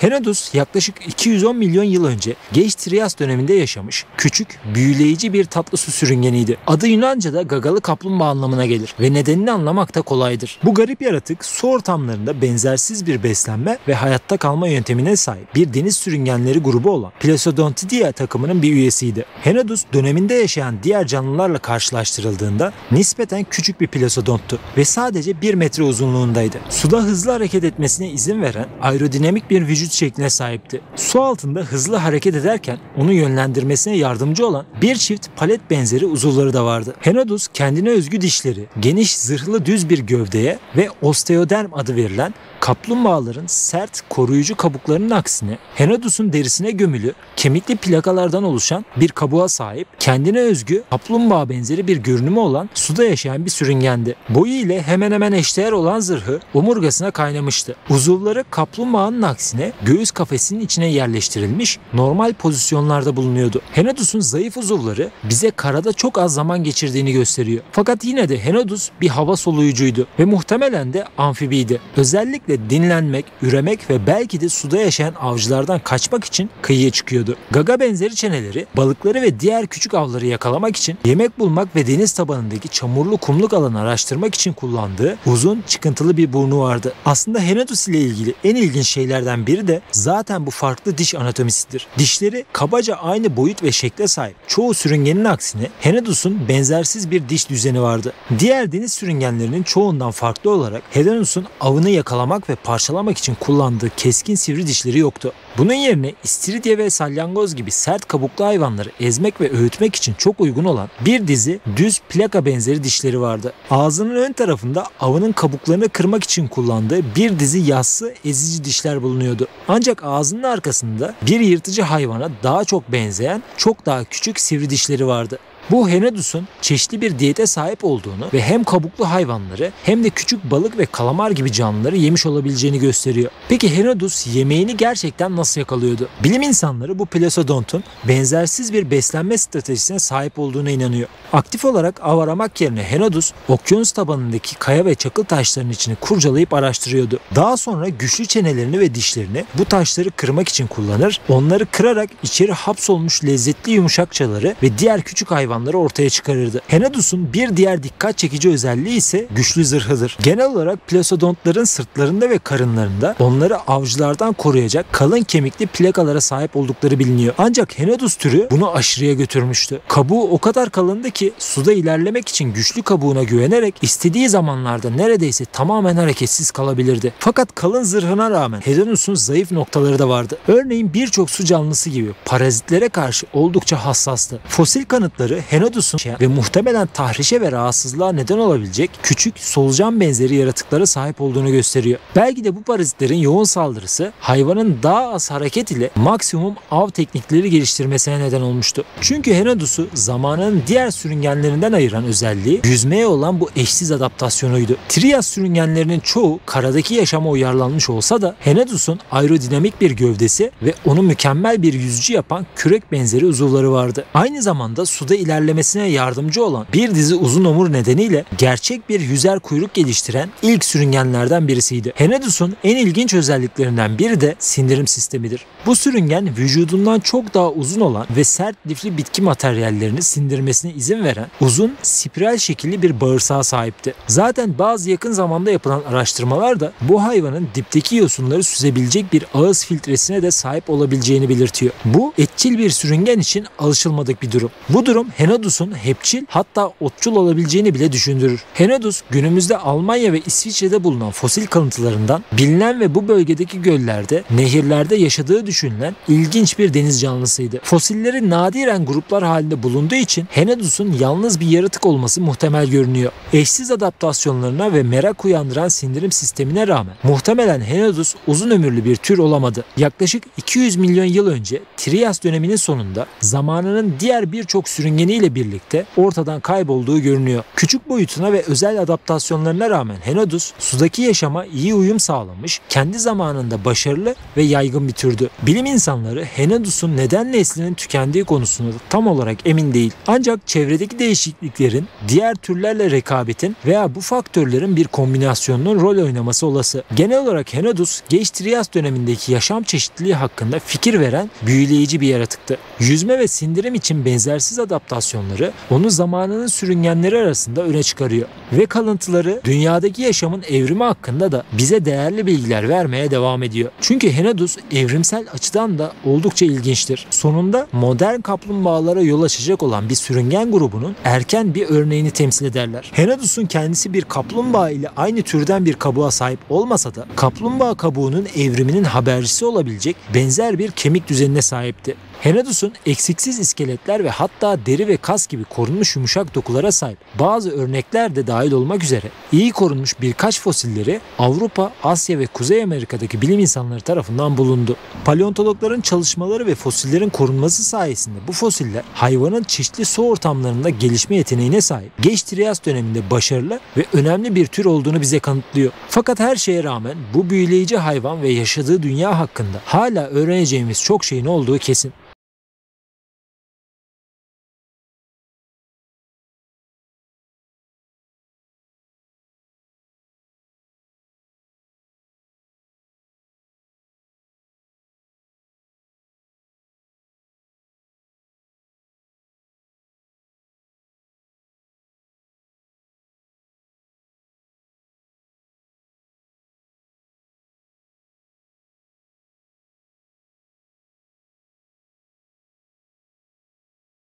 Henodus yaklaşık 210 milyon yıl önce geç Trias döneminde yaşamış, küçük, büyüleyici bir tatlı su sürüngeniydi. Adı Yunanca'da gagalı kaplumbağa anlamına gelir ve nedenini anlamak da kolaydır. Bu garip yaratık su ortamlarında benzersiz bir beslenme ve hayatta kalma yöntemine sahip bir deniz sürüngenleri grubu olan Plasodontidae takımının bir üyesiydi. Henodus döneminde yaşayan diğer canlılarla karşılaştırıldığında nispeten küçük bir plasodonttu ve sadece 1 metre uzunluğundaydı. Suda hızlı hareket etmesine izin veren aerodinamik bir vücut şekline sahipti. Su altında hızlı hareket ederken onu yönlendirmesine yardımcı olan bir çift palet benzeri uzuvları da vardı. Henodus kendine özgü dişleri, geniş zırhlı düz bir gövdeye ve osteoderm adı verilen kaplumbağaların sert koruyucu kabuklarının aksine Henodus'un derisine gömülü kemikli plakalardan oluşan bir kabuğa sahip, kendine özgü kaplumbağa benzeri bir görünümü olan suda yaşayan bir sürüngendi. Boyu ile hemen hemen eşdeğer olan zırhı omurgasına kaynamıştı. Uzuvları kaplumbağanın aksine göğüs kafesinin içine yerleştirilmiş, normal pozisyonlarda bulunuyordu. Henodus'un zayıf uzuvları bize karada çok az zaman geçirdiğini gösteriyor. Fakat yine de Henodus bir hava soluyucuydu ve muhtemelen de amfibiydi. Özellikle dinlenmek, üremek ve belki de suda yaşayan avcılardan kaçmak için kıyıya çıkıyordu. Gaga benzeri çeneleri balıkları ve diğer küçük avları yakalamak için, yemek bulmak ve deniz tabanındaki çamurlu kumluk alanı araştırmak için kullandığı uzun çıkıntılı bir burnu vardı. Aslında Henodus ile ilgili en ilginç şeylerden biri de zaten bu farklı diş anatomisidir. Dişleri kabaca aynı boyut ve şekle sahip. Çoğu sürüngenin aksine Henodus'un benzersiz bir diş düzeni vardı. Diğer deniz sürüngenlerinin çoğundan farklı olarak Henodus'un avını yakalamak ve parçalamak için kullandığı keskin sivri dişleri yoktu. Bunun yerine istiridye ve salyangoz gibi sert kabuklu hayvanları ezmek ve öğütmek için çok uygun olan bir dizi düz plaka benzeri dişleri vardı. Ağzının ön tarafında avının kabuklarını kırmak için kullandığı bir dizi yassı ezici dişler bulunuyordu. Ancak ağzının arkasında bir yırtıcı hayvana daha çok benzeyen, çok daha küçük sivri dişleri vardı. Bu Henodus'un çeşitli bir diyete sahip olduğunu ve hem kabuklu hayvanları hem de küçük balık ve kalamar gibi canlıları yemiş olabileceğini gösteriyor. Peki Henodus yemeğini gerçekten nasıl yakalıyordu? Bilim insanları bu plasodontun benzersiz bir beslenme stratejisine sahip olduğuna inanıyor. Aktif olarak av aramak yerine Henodus okyanus tabanındaki kaya ve çakıl taşlarının içini kurcalayıp araştırıyordu. Daha sonra güçlü çenelerini ve dişlerini bu taşları kırmak için kullanır, onları kırarak içeri hapsolmuş lezzetli yumuşakçaları ve diğer küçük hayvanları ortaya çıkarırdı. Henodus'un bir diğer dikkat çekici özelliği ise güçlü zırhıdır. Genel olarak plasodontların sırtlarında ve karınlarında onları avcılardan koruyacak kalın kemikli plakalara sahip oldukları biliniyor. Ancak Henodus türü bunu aşırıya götürmüştü. Kabuğu o kadar kalındı ki suda ilerlemek için güçlü kabuğuna güvenerek istediği zamanlarda neredeyse tamamen hareketsiz kalabilirdi. Fakat kalın zırhına rağmen Henodus'un zayıf noktaları da vardı. Örneğin birçok su canlısı gibi parazitlere karşı oldukça hassastı. Fosil kanıtları Henodus'un ve muhtemelen tahrişe ve rahatsızlığa neden olabilecek küçük solucan benzeri yaratıklara sahip olduğunu gösteriyor. Belki de bu parazitlerin yoğun saldırısı hayvanın daha az hareket ile maksimum av teknikleri geliştirmesine neden olmuştu. Çünkü Henodus'u zamanının diğer sürüngenlerinden ayıran özelliği yüzmeye olan bu eşsiz adaptasyonuydu. Trias sürüngenlerinin çoğu karadaki yaşama uyarlanmış olsa da Henodus'un aerodinamik bir gövdesi ve onu mükemmel bir yüzücü yapan kürek benzeri uzuvları vardı. Aynı zamanda suda ilerlemesine yardımcı olan bir dizi uzun omur nedeniyle gerçek bir yüzer kuyruk geliştiren ilk sürüngenlerden birisiydi. Henodus'un en ilginç özelliklerinden biri de sindirim sistemidir. Bu sürüngen vücudundan çok daha uzun olan ve sert lifli bitki materyallerini sindirmesine izin veren uzun spiral şekilli bir bağırsağa sahipti. Zaten bazı yakın zamanda yapılan araştırmalar da bu hayvanın dipteki yosunları süzebilecek bir ağız filtresine de sahip olabileceğini belirtiyor. Bu etçil bir sürüngen için alışılmadık bir durum. Bu durum Henodus'un hepçil hatta otçul olabileceğini bile düşündürür. Henodus günümüzde Almanya ve İsviçre'de bulunan fosil kalıntılarından bilinen ve bu bölgedeki göllerde, nehirlerde yaşadığı düşünülen ilginç bir deniz canlısıydı. Fosilleri nadiren gruplar halinde bulunduğu için Henodus'un yalnız bir yaratık olması muhtemel görünüyor. Eşsiz adaptasyonlarına ve merak uyandıran sindirim sistemine rağmen muhtemelen Henodus uzun ömürlü bir tür olamadı. Yaklaşık 200 milyon yıl önce Trias döneminin sonunda zamanının diğer birçok sürüngeni nedeniyle birlikte ortadan kaybolduğu görünüyor. Küçük boyutuna ve özel adaptasyonlarına rağmen Henodus sudaki yaşama iyi uyum sağlamış, kendi zamanında başarılı ve yaygın bir türdü. Bilim insanları Henodus'un neden neslinin tükendiği konusunda tam olarak emin değil. Ancak çevredeki değişikliklerin, diğer türlerle rekabetin veya bu faktörlerin bir kombinasyonunun rol oynaması olası. Genel olarak Henodus, geç Trias dönemindeki yaşam çeşitliliği hakkında fikir veren büyüleyici bir yaratıktı. Yüzme ve sindirim için benzersiz adaptasyonları onu zamanının sürüngenleri arasında öne çıkarıyor. Ve kalıntıları dünyadaki yaşamın evrimi hakkında da bize değerli bilgiler vermeye devam ediyor. Çünkü Henodus evrimsel açıdan da oldukça ilginçtir. Sonunda modern kaplumbağalara yol açacak olan bir sürüngen grubunun erken bir örneğini temsil ederler. Henodus'un kendisi bir kaplumbağa ile aynı türden bir kabuğa sahip olmasa da kaplumbağa kabuğunun evriminin habercisi olabilecek benzer bir kemik düzenine sahipti. Henodus'un eksiksiz iskeletler ve hatta deri ve kas gibi korunmuş yumuşak dokulara sahip bazı örnekler de dahil olmak üzere iyi korunmuş birkaç fosilleri Avrupa, Asya ve Kuzey Amerika'daki bilim insanları tarafından bulundu. Paleontologların çalışmaları ve fosillerin korunması sayesinde bu fosiller hayvanın çeşitli su ortamlarında gelişme yeteneğine sahip, geç Trias döneminde başarılı ve önemli bir tür olduğunu bize kanıtlıyor. Fakat her şeye rağmen bu büyüleyici hayvan ve yaşadığı dünya hakkında hala öğreneceğimiz çok şeyin olduğu kesin.